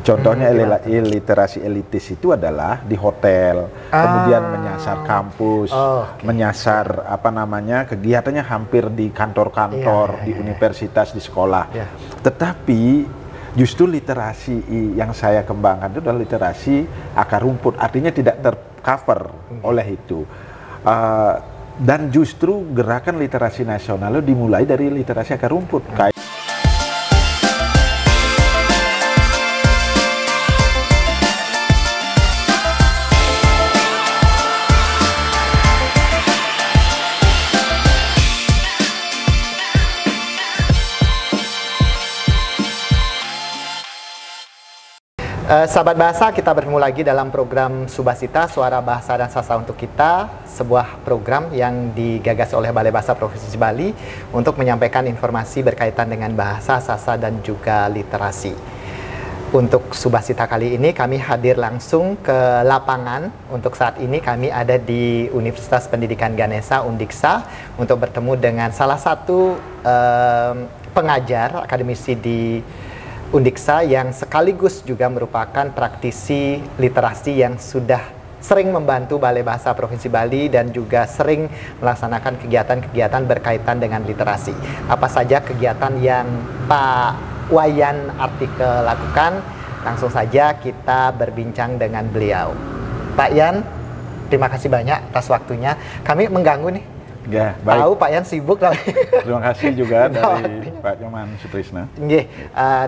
Contohnya literasi elitis itu adalah di hotel, kemudian menyasar kampus, menyasar kegiatannya hampir di kantor-kantor, di universitas, di sekolah. Tetapi justru literasi yang saya kembangkan itu adalah literasi akar rumput, artinya tidak tercover oleh itu. Dan justru gerakan literasi nasional itu dimulai dari literasi akar rumput. Sahabat bahasa, kita bertemu lagi dalam program Subasita, Suara Bahasa dan Sastra untuk Kita, sebuah program yang digagas oleh Balai Bahasa Provinsi Bali untuk menyampaikan informasi berkaitan dengan bahasa, sastra, dan juga literasi. Untuk Subasita kali ini kami hadir langsung ke lapangan. Untuk saat ini kami ada di Universitas Pendidikan Ganesha Undiksa untuk bertemu dengan salah satu pengajar akademisi di Undiksa yang sekaligus juga merupakan praktisi literasi yang sudah sering membantu Balai Bahasa Provinsi Bali dan juga sering melaksanakan kegiatan-kegiatan berkaitan dengan literasi. Apa saja kegiatan yang Pak Wayan Artikel lakukan? Langsung saja kita berbincang dengan beliau. Pak Yan, terima kasih banyak atas waktunya. Kami mengganggu nih. Ya, baik. Tahu Pak Yan sibuk lah. Terima kasih juga dari Pak Nyoman Sutrisna.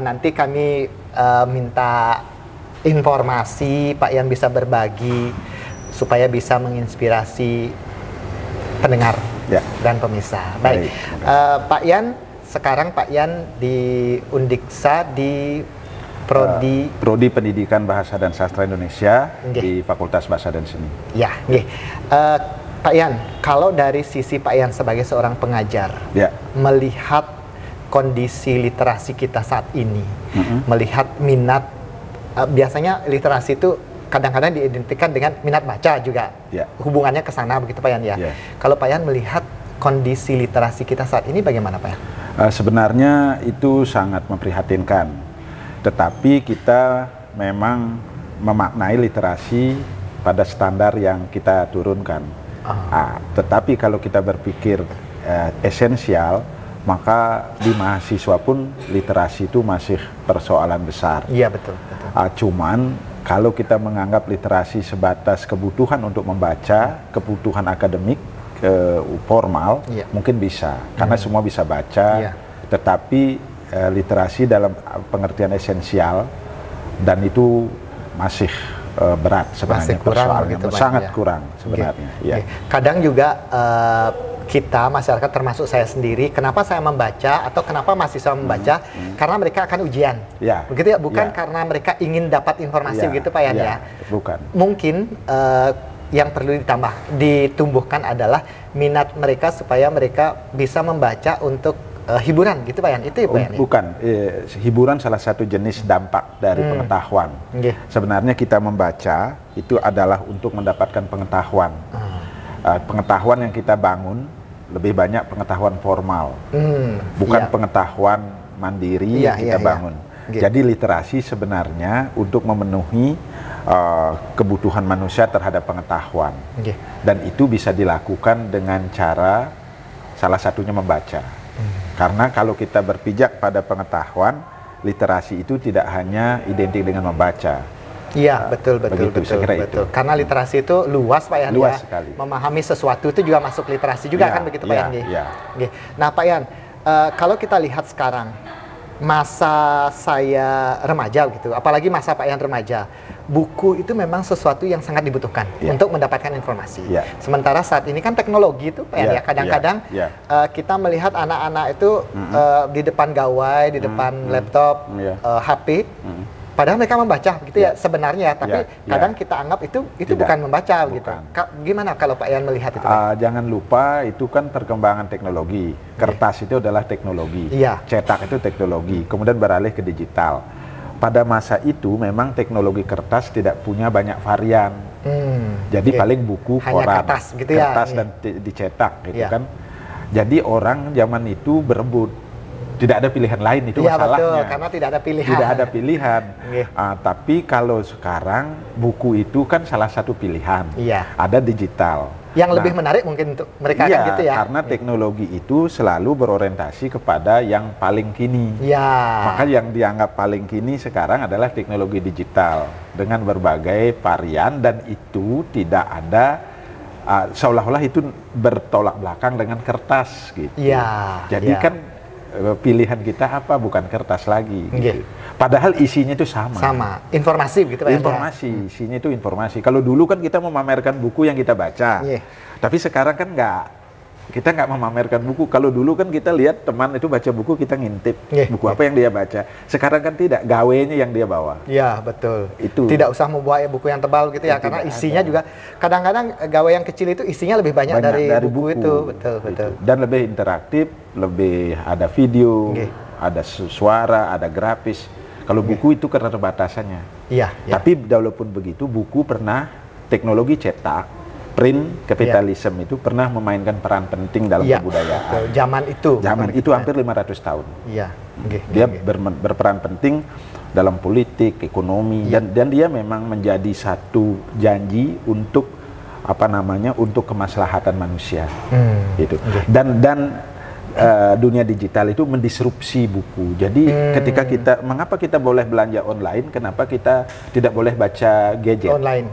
Nanti kami minta informasi, Pak Yan bisa berbagi supaya bisa menginspirasi pendengar dan pemirsa. Baik, Pak Yan, sekarang Pak Yan di Undiksa di Prodi Pendidikan Bahasa dan Sastra Indonesia di Fakultas Bahasa dan Seni. Pak Yan, kalau dari sisi Pak Yan sebagai seorang pengajar, melihat kondisi literasi kita saat ini, melihat minat, biasanya literasi itu kadang-kadang diidentikan dengan minat baca juga, hubungannya ke sana begitu Pak Yan ya. Kalau Pak Yan melihat kondisi literasi kita saat ini bagaimana Pak Yan? Sebenarnya itu sangat memprihatinkan, tetapi kita memang memaknai literasi pada standar yang kita turunkan. Tetapi kalau kita berpikir esensial, maka di mahasiswa pun literasi itu masih persoalan besar. Iya, betul. Cuman kalau kita menganggap literasi sebatas kebutuhan untuk membaca, kebutuhan akademik formal, mungkin bisa, karena semua bisa baca. Tetapi literasi dalam pengertian esensial dan itu masih berat sebenarnya, persoalannya sangat kurang sebenarnya. Kadang juga kita masyarakat termasuk saya sendiri, kenapa saya membaca atau kenapa mahasiswa membaca? Karena mereka akan ujian, begitu ya, bukan karena mereka ingin dapat informasi begitu Pak Yan ya. Bukan. Mungkin yang perlu ditumbuhkan adalah minat mereka supaya mereka bisa membaca untuk hiburan gitu Pak Yan, itu ya Pak Yan? Bukan, hiburan salah satu jenis dampak dari pengetahuan. Sebenarnya kita membaca itu adalah untuk mendapatkan pengetahuan. Pengetahuan yang kita bangun lebih banyak pengetahuan formal, bukan pengetahuan mandiri yang kita bangun. Jadi literasi sebenarnya untuk memenuhi kebutuhan manusia terhadap pengetahuan. Dan itu bisa dilakukan dengan cara salah satunya membaca. Karena kalau kita berpijak pada pengetahuan, literasi itu tidak hanya identik dengan membaca. Iya, betul. Karena literasi itu luas Pak Yan, luas sekali. Memahami sesuatu itu juga masuk literasi juga kan begitu Pak Yan? Nah Pak Yan, kalau kita lihat sekarang masa saya remaja gitu, apalagi masa Pak Yan remaja, buku itu memang sesuatu yang sangat dibutuhkan untuk mendapatkan informasi. Sementara saat ini kan teknologi itu Pak Yan ya, kadang-kadang kita melihat anak-anak itu di depan gawai, di depan laptop, HP, padahal mereka membaca gitu ya sebenarnya, tapi kadang kita anggap itu bukan membaca gitu. Gimana kalau Pak Yan melihat itu? Jangan lupa itu kan perkembangan teknologi. Kertas itu adalah teknologi, cetak itu teknologi, kemudian beralih ke digital. Pada masa itu memang teknologi kertas tidak punya banyak varian. Jadi paling buku, koran, kertas, gitu kertas dan dicetak gitu kan. Jadi orang zaman itu berebut Tidak ada pilihan lain, itu Iya, masalahnya. betul, karena tidak ada pilihan. Tidak ada pilihan. Tapi kalau sekarang buku itu kan salah satu pilihan. Iya. Ada digital. Yang lebih menarik mungkin untuk mereka kan gitu ya. Karena teknologi itu selalu berorientasi kepada yang paling kini. Iya. Maka yang dianggap paling kini sekarang adalah teknologi digital dengan berbagai varian, dan itu tidak ada seolah-olah itu bertolak belakang dengan kertas gitu. Iya. Jadi kan pilihan kita apa, bukan kertas lagi gitu. Padahal isinya itu sama. Sama, informasi gitu Pak. Informasi, isinya itu informasi. Kalau dulu kan kita memamerkan buku yang kita baca. Tapi sekarang kan kita nggak memamerkan buku. Kalau dulu kan kita lihat teman itu baca buku, kita ngintip buku apa yang dia baca. Sekarang kan tidak, gawenya yang dia bawa. Iya, betul. Itu. Tidak usah membawa buku yang tebal gitu ya, karena isinya juga kadang-kadang gawe yang kecil itu isinya lebih banyak dari buku itu. Betul. Dan lebih interaktif, lebih ada video, ada suara, ada grafis. Kalau buku itu keterbatasannya. Iya. Tapi walaupun begitu, buku pernah teknologi cetak, print, kapitalisme itu pernah memainkan peran penting dalam kebudayaan. Betul. Zaman itu hampir 500 tahun. Iya. Dia berperan penting dalam politik, ekonomi, dan dia memang menjadi satu janji untuk untuk kemaslahatan manusia. Gitu. Dan dunia digital itu mendisrupsi buku. Jadi mengapa kita boleh belanja online, kenapa kita tidak boleh baca gadget online?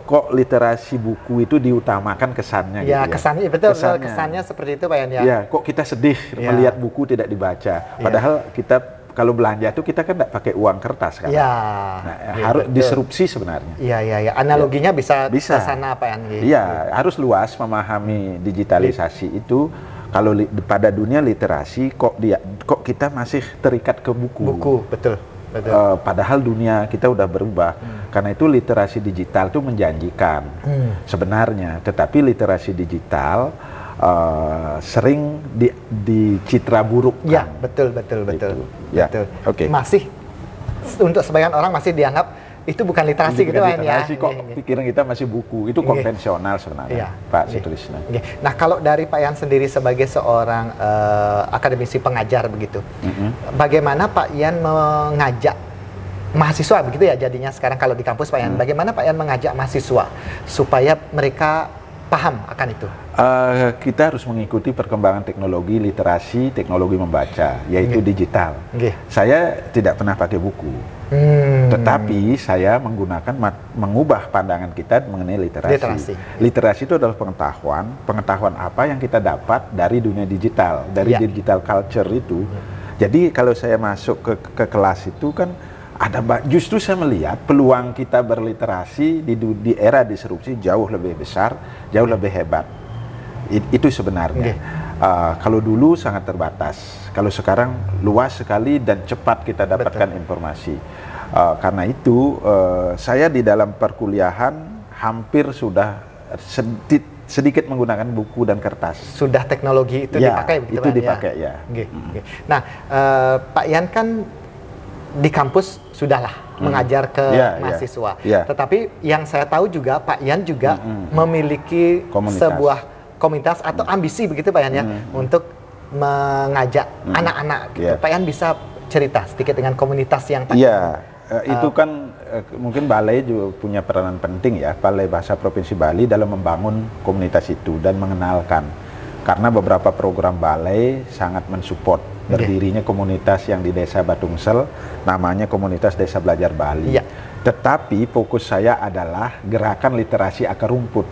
Kok literasi buku itu diutamakan kesannya gitu ya. Kesannya betul, kesannya seperti itu Pak Yan ya. Kok kita sedih melihat buku tidak dibaca, padahal kita kalau belanja itu kita kan tidak pakai uang kertas kan. Harus disrupsi sebenarnya. Iya. Analoginya bisa ke sana Pak Yan. Iya, harus luas memahami digitalisasi itu. Kalau pada dunia literasi kok kita masih terikat ke buku. Betul. Padahal dunia kita udah berubah. Karena itu literasi digital itu menjanjikan sebenarnya. Tetapi literasi digital sering dicitra buruk. Iya, betul. Masih untuk sebagian orang masih dianggap itu bukan literasi gitu kan ya. Kok pikiran kita masih buku, itu konvensional sebenarnya, Pak Sutrisno. Nah, kalau dari Pak Yan sendiri sebagai seorang akademisi pengajar begitu, bagaimana Pak Yan mengajak mahasiswa begitu ya jadinya sekarang kalau di kampus Pak Yan, bagaimana Pak Yan mengajak mahasiswa supaya mereka paham akan itu? Kita harus mengikuti perkembangan teknologi literasi, teknologi membaca, yaitu digital. Saya tidak pernah pakai buku. Tetapi saya mengubah pandangan kita mengenai literasi. Literasi itu adalah pengetahuan apa yang kita dapat dari dunia digital, dari digital culture itu. Jadi kalau saya masuk ke kelas itu kan justru saya melihat peluang kita berliterasi di era disrupsi jauh lebih besar, jauh lebih hebat. Itu sebenarnya. Kalau dulu sangat terbatas, kalau sekarang luas sekali dan cepat kita dapatkan informasi. Karena itu saya di dalam perkuliahan hampir sudah sedikit menggunakan buku dan kertas. Sudah teknologi itu dipakai begitu itu dipakai ya. Nah, Pak Yan kan di kampus sudahlah mengajar ke mahasiswa. Tetapi yang saya tahu juga Pak Yan juga memiliki sebuah komunitas atau ambisi begitu Pak Yan ya untuk mengajak anak-anak gitu. Pak Yan bisa cerita sedikit dengan komunitas yang Pak itu kan mungkin Balai juga punya peranan penting ya, Balai Bahasa Provinsi Bali dalam membangun komunitas itu dan mengenalkan. Karena beberapa program Balai sangat mensupport berdirinya komunitas yang di Desa Batungsel, namanya Komunitas Desa Belajar Bali. Tetapi fokus saya adalah gerakan literasi akar rumput.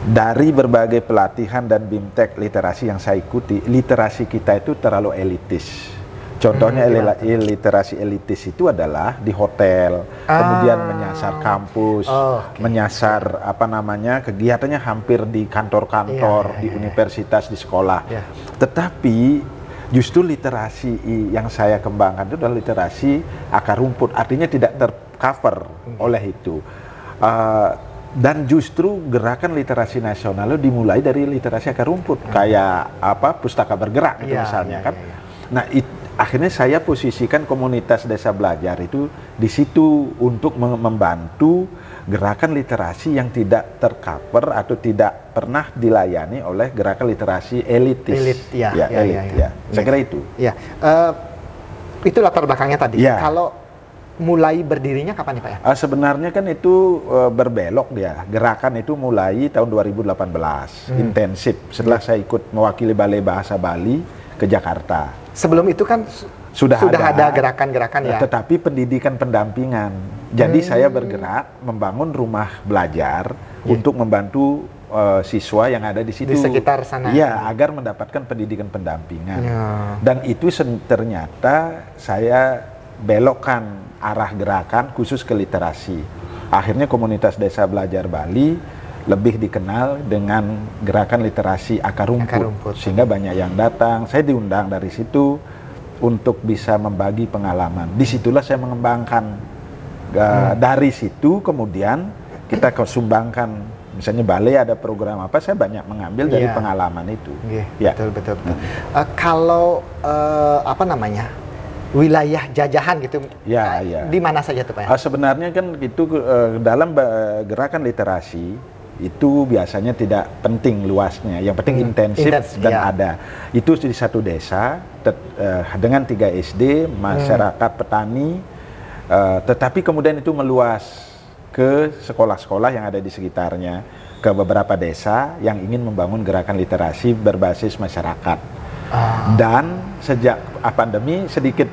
Dari berbagai pelatihan dan BIMTEK literasi yang saya ikuti, literasi kita itu terlalu elitis. Contohnya literasi elitis itu adalah di hotel, kemudian menyasar kampus, menyasar kegiatannya hampir di kantor-kantor, di universitas, di sekolah. Tetapi justru literasi yang saya kembangkan itu adalah literasi akar rumput, artinya tidak tercover oleh itu. Dan justru gerakan literasi nasional itu dimulai dari literasi akar rumput, kayak pustaka bergerak itu misalnya kan. Nah, Akhirnya saya posisikan komunitas desa belajar itu di situ untuk membantu gerakan literasi yang tidak tercover atau tidak pernah dilayani oleh gerakan literasi elitis. Saya kira itu. Ya, itu latar belakangnya tadi. Ya. Kalau mulai berdirinya kapan nih Pak ya? Sebenarnya kan itu berbelok dia. Gerakan itu mulai tahun 2018, intensif. Setelah saya ikut mewakili Balai Bahasa Bali ke Jakarta. Sebelum itu kan sudah ada gerakan-gerakan ya. Tetapi pendidikan pendampingan. Jadi saya bergerak membangun rumah belajar untuk membantu siswa yang ada di situ. Di sekitar sana. Iya, agar mendapatkan pendidikan pendampingan. Dan itu ternyata saya belokkan arah gerakan khusus ke literasi. Akhirnya komunitas desa belajar Bali lebih dikenal dengan gerakan literasi akar rumput. Sehingga banyak yang datang. Saya diundang dari situ untuk bisa membagi pengalaman. Disitulah saya mengembangkan. Dari situ kemudian kita sumbangkan. Misalnya balai ada program apa, saya banyak mengambil dari pengalaman itu. Betul. Kalau apa namanya, wilayah jajahan gitu, di mana saja tuh Pak? Sebenarnya kan itu dalam gerakan literasi itu biasanya tidak penting luasnya, yang penting intensif dan ada. Itu di satu desa dengan 3 SD, masyarakat petani, tetapi kemudian itu meluas ke sekolah-sekolah yang ada di sekitarnya, ke beberapa desa yang ingin membangun gerakan literasi berbasis masyarakat. Dan sejak pandemi sedikit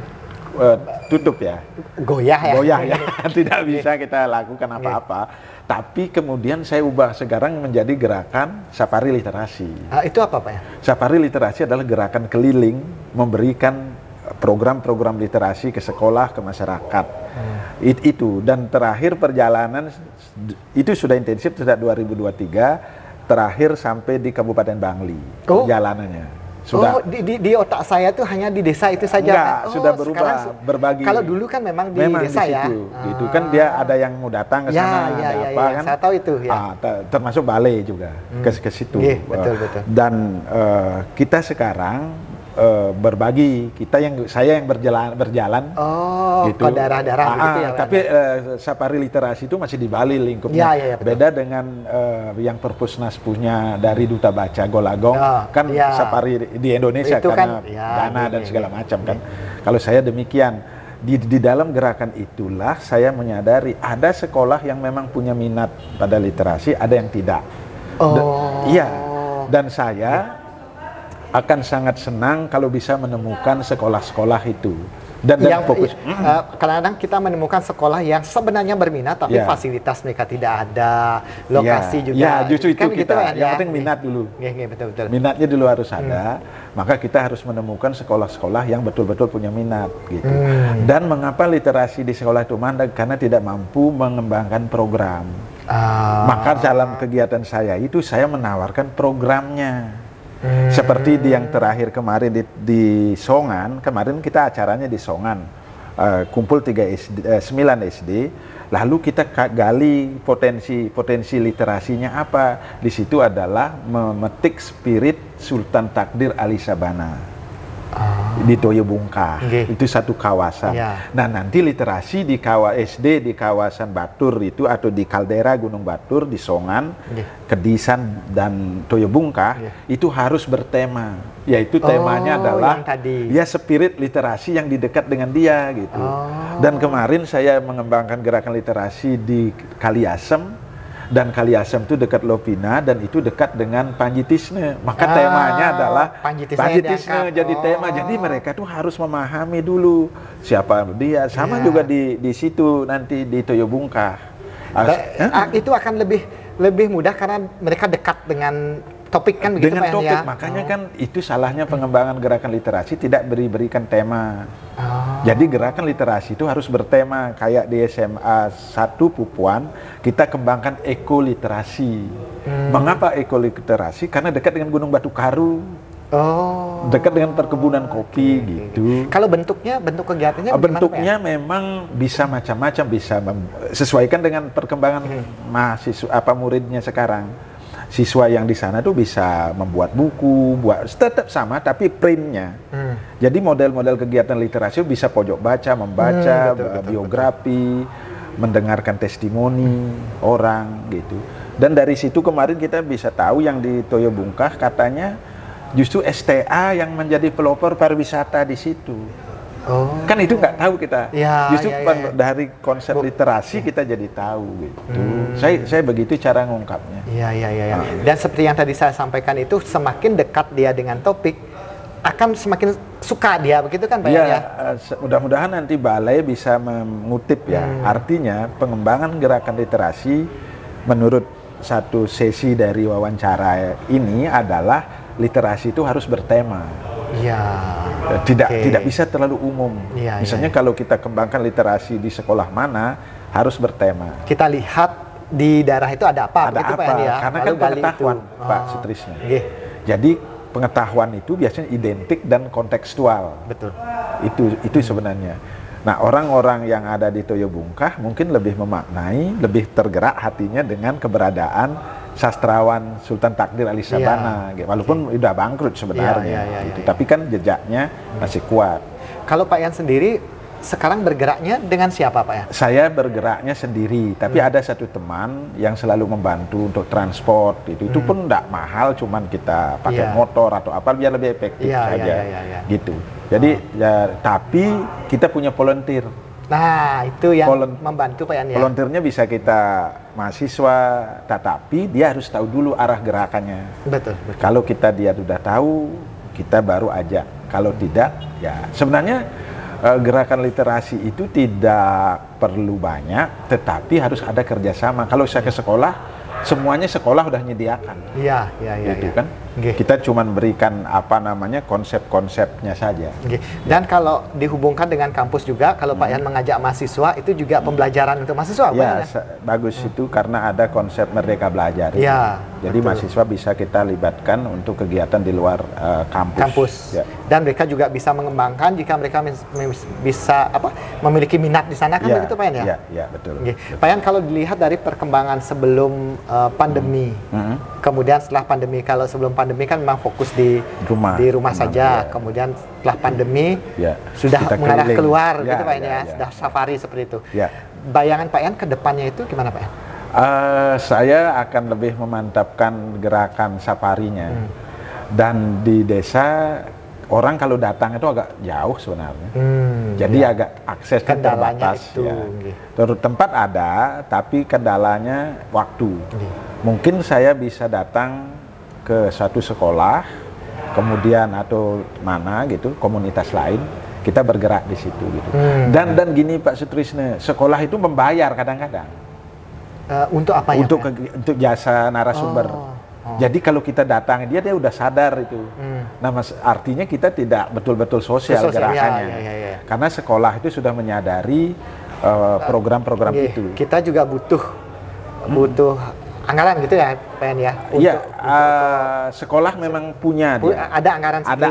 tutup ya, goyah ya, tidak bisa kita lakukan apa-apa. Tapi kemudian saya ubah sekarang menjadi gerakan safari literasi. Itu apa Pak ya? Safari literasi adalah gerakan keliling memberikan program-program literasi ke sekolah, ke masyarakat. Itu, dan terakhir perjalanan itu sudah intensif sejak 2023, terakhir sampai di Kabupaten Bangli perjalanannya. Sudah. Di otak saya tuh hanya di desa itu saja. Enggak, sudah berubah, berbagi. Kalau dulu kan memang di desa di situ, ya. Gitu kan dia ada yang mau datang ke sana, kan. Saya tahu itu ya. Termasuk balai juga ke situ. Betul. Dan kita sekarang berbagi, saya yang berjalan gitu. Ke daerah-daerah gitu ya. Tapi safari literasi itu masih di Bali lingkupnya. Beda dengan yang Perpusnas punya dari Duta Baca Golagong, kan safari di Indonesia itu karena kan, dana dan segala macam kan. Kalau saya demikian, di dalam gerakan itulah saya menyadari ada sekolah yang memang punya minat pada literasi, ada yang tidak. Dan saya akan sangat senang kalau bisa menemukan sekolah-sekolah itu. Dan yang fokus. Kadang-kadang kita menemukan sekolah yang sebenarnya berminat, tapi fasilitas mereka tidak ada, lokasi juga. Ya, justru itu kan kita. Gitu, yang penting minat dulu. Betul. Minatnya dulu harus ada. Maka kita harus menemukan sekolah-sekolah yang betul-betul punya minat. Gitu. Dan mengapa literasi di sekolah itu mandek? Karena tidak mampu mengembangkan program. Maka dalam kegiatan saya itu saya menawarkan programnya. Seperti yang terakhir kemarin di Songan, kemarin kita acaranya di Songan, kumpul 9 SD, lalu kita gali potensi literasinya apa. Di situ adalah memetik spirit Sultan Takdir Ali Sabana di Toyobungka. Itu satu kawasan. Nah, nanti literasi di SD di kawasan Batur itu, atau di kaldera Gunung Batur di Songan, Kedisan dan Toyobungka, itu harus bertema, yaitu temanya adalah spirit literasi yang didekat dengan dia gitu. Dan kemarin saya mengembangkan gerakan literasi di Kaliasem, dan Kaliasem itu dekat Lopina, dan itu dekat dengan Panjitisne. Maka temanya adalah Panjitisne jadi tema. Jadi mereka tuh harus memahami dulu siapa dia. Sama juga di situ nanti di Toyobungka. Itu akan lebih mudah karena mereka dekat dengan topik kan begitu dengan Pak topik. ya? Makanya kan itu salahnya pengembangan gerakan literasi tidak berikan tema. Jadi gerakan literasi itu harus bertema. Kayak di SMA 1 Pupuan kita kembangkan ekoliterasi. Mengapa ekoliterasi? Karena dekat dengan Gunung Batu Karu. Dekat dengan perkebunan kopi gitu. Kalau bentuk kegiatannya bentuknya memang bisa macam-macam, bisa sesuaikan dengan perkembangan mahasiswa muridnya sekarang. Siswa yang di sana tuh bisa membuat buku, tetap sama tapi printnya. Jadi model-model kegiatan literasi bisa pojok baca, membaca, biografi, mendengarkan testimoni orang gitu. Dan dari situ kemarin kita bisa tahu yang di Toyo Bungkah katanya justru STA yang menjadi pelopor pariwisata di situ. Kan itu nggak tahu kita. Justru dari konsep literasi kita jadi tahu gitu. Saya begitu cara ngungkapnya. Dan seperti yang tadi saya sampaikan itu, semakin dekat dia dengan topik, akan semakin suka dia, begitu kan Pak Yan? Mudah-mudahan nanti balai bisa mengutip ya. Artinya pengembangan gerakan literasi menurut satu sesi dari wawancara ini adalah literasi itu harus bertema. Tidak bisa terlalu umum. Misalnya kalau kita kembangkan literasi di sekolah mana harus bertema. Kita lihat di daerah itu ada apa? Ada apa? Karena kan pengetahuan, Pak Sutrisno. Jadi pengetahuan itu biasanya identik dan kontekstual. Betul. Itu sebenarnya. Nah, orang-orang yang ada di Toyo Bungkah mungkin lebih memaknai, lebih tergerak hatinya dengan keberadaan sastrawan Sultan Takdir Ali Sabana, walaupun udah bangkrut sebenarnya, tapi kan jejaknya masih kuat. Kalau Pak Yan sendiri sekarang bergeraknya dengan siapa Pak Yan? Saya bergeraknya sendiri, tapi ada satu teman yang selalu membantu untuk transport itu pun tidak mahal, cuman kita pakai motor atau apa biar lebih efektif saja, gitu. Jadi tapi kita punya volunteer. Nah, itu yang membantu Pak Yan ya. Volunteernya bisa kita mahasiswa, tetapi dia harus tahu dulu arah gerakannya. Betul. Kalau dia sudah tahu, kita baru ajak. Kalau tidak, ya sebenarnya gerakan literasi itu tidak perlu banyak, tetapi harus ada kerjasama. Kalau saya ke sekolah, semuanya sekolah udah menyediakan. Gitu kan? Kita cuma berikan konsep-konsepnya saja. Dan kalau dihubungkan dengan kampus juga, kalau Pak Yan mengajak mahasiswa, itu juga pembelajaran untuk mahasiswa. Bagus itu karena ada konsep Merdeka Belajar. Jadi mahasiswa bisa kita libatkan untuk kegiatan di luar kampus. Dan mereka juga bisa mengembangkan jika mereka bisa memiliki minat di sana, kan begitu Pak Yan ya? Iya, betul. Pak Yan, kalau dilihat dari perkembangan sebelum pandemi, kemudian setelah pandemi, kalau sebelum pandemi kan memang fokus di rumah saja, kemudian setelah pandemi sudah mengarah keluar, gitu Pak Yan ya, sudah safari seperti itu. Bayangan Pak Yan ke depannya itu gimana Pak Yan? Saya akan lebih memantapkan gerakan safarinya, dan di desa orang kalau datang itu agak jauh sebenarnya, jadi agak akses terbatas. Terus tempat ada, tapi kendalanya waktu. Mungkin saya bisa datang ke satu sekolah, kemudian atau mana gitu, komunitas lain, kita bergerak di situ gitu. Dan gini Pak Sutrisno, sekolah itu membayar kadang-kadang. Untuk apa ya? Untuk jasa narasumber. Jadi kalau kita datang, dia udah sadar itu. Nah, artinya kita tidak betul-betul sosial gerakannya. Karena sekolah itu sudah menyadari program-program itu. Kita juga butuh anggaran gitu ya, Pak Yan ya? Sekolah memang punya ada anggaran itu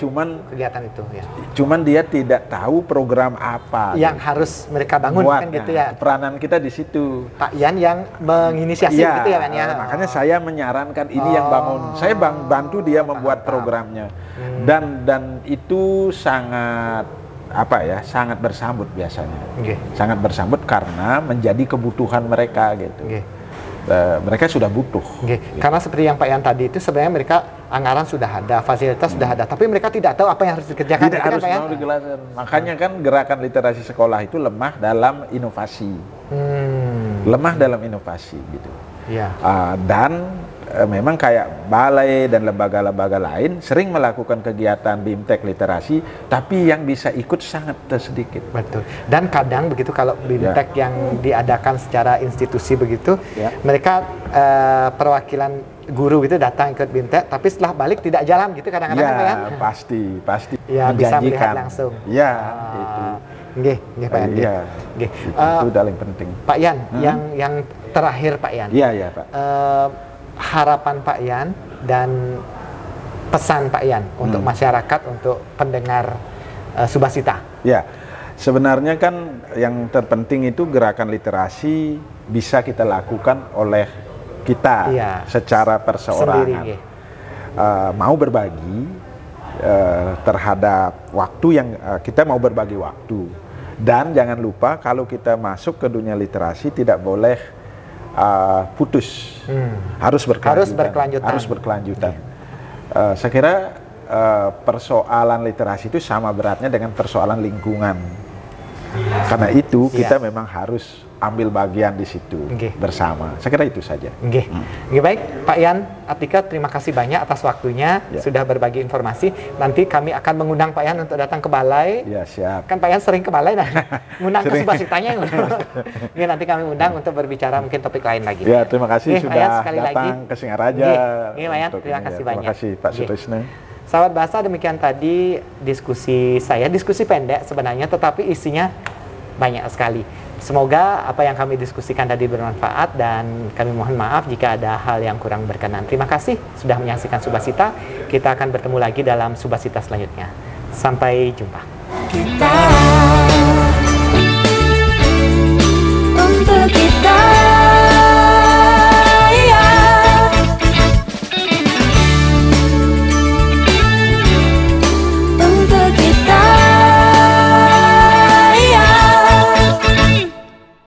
untuk kegiatan itu ya. Cuman dia tidak tahu program apa yang harus mereka bangun kan gitu ya. Peranan kita di situ. Pak Yan yang menginisiasi gitu ya Pak ya. Makanya saya menyarankan ini yang bangun. Saya bantu dia membuat programnya. Dan itu sangat sangat bersambut biasanya. Sangat bersambut karena menjadi kebutuhan mereka gitu. Mereka sudah butuh. Karena seperti yang Pak Yan tadi itu, sebenarnya mereka anggaran sudah ada, fasilitas sudah ada, tapi mereka tidak tahu apa yang harus dikerjakan. Tidak harus mau dijelaskan. Makanya kan gerakan literasi sekolah itu lemah dalam inovasi. Lemah dalam inovasi gitu. Dan memang kayak balai dan lembaga-lembaga lain sering melakukan kegiatan BIMTEK literasi, tapi yang bisa ikut sangat sedikit. Betul. Dan kadang begitu kalau BIMTEK yang diadakan secara institusi begitu, mereka perwakilan guru gitu datang ikut BIMTEK, tapi setelah balik tidak jalan gitu kadang-kadang kan? Pasti. Ya, bisa melihat langsung. Itu. Pak Yan. Itu paling penting. Pak Yan, yang terakhir Pak Yan. Iya, Pak. Harapan Pak Yan dan pesan Pak Yan untuk masyarakat, untuk pendengar Subasita. Ya, sebenarnya kan yang terpenting itu gerakan literasi bisa kita lakukan oleh kita secara perseorangan mau berbagi terhadap waktu yang kita mau berbagi waktu. Dan jangan lupa kalau kita masuk ke dunia literasi tidak boleh putus, harus berkelanjutan. Saya kira persoalan literasi itu sama beratnya dengan persoalan lingkungan. Karena itu kita memang harus ambil bagian di situ bersama. Saya kira itu saja. Baik, Pak Yan Atika, terima kasih banyak atas waktunya sudah berbagi informasi. Nanti kami akan mengundang Pak Yan untuk datang ke balai. Ya, siap. Kan Pak Yan sering ke balai, mengundang ke Subasitanya. Nanti kami undang untuk berbicara mungkin topik lain lagi. Ya, terima kasih sudah datang ke Singaraja. Pak Yan, terima kasih banyak. Terima kasih Pak Sutrisno. Sahabat Bahasa, demikian tadi diskusi saya, diskusi pendek sebenarnya, tetapi isinya banyak sekali. Semoga apa yang kami diskusikan tadi bermanfaat dan kami mohon maaf jika ada hal yang kurang berkenan. Terima kasih sudah menyaksikan Subasita. Kita akan bertemu lagi dalam Subasita selanjutnya. Sampai jumpa.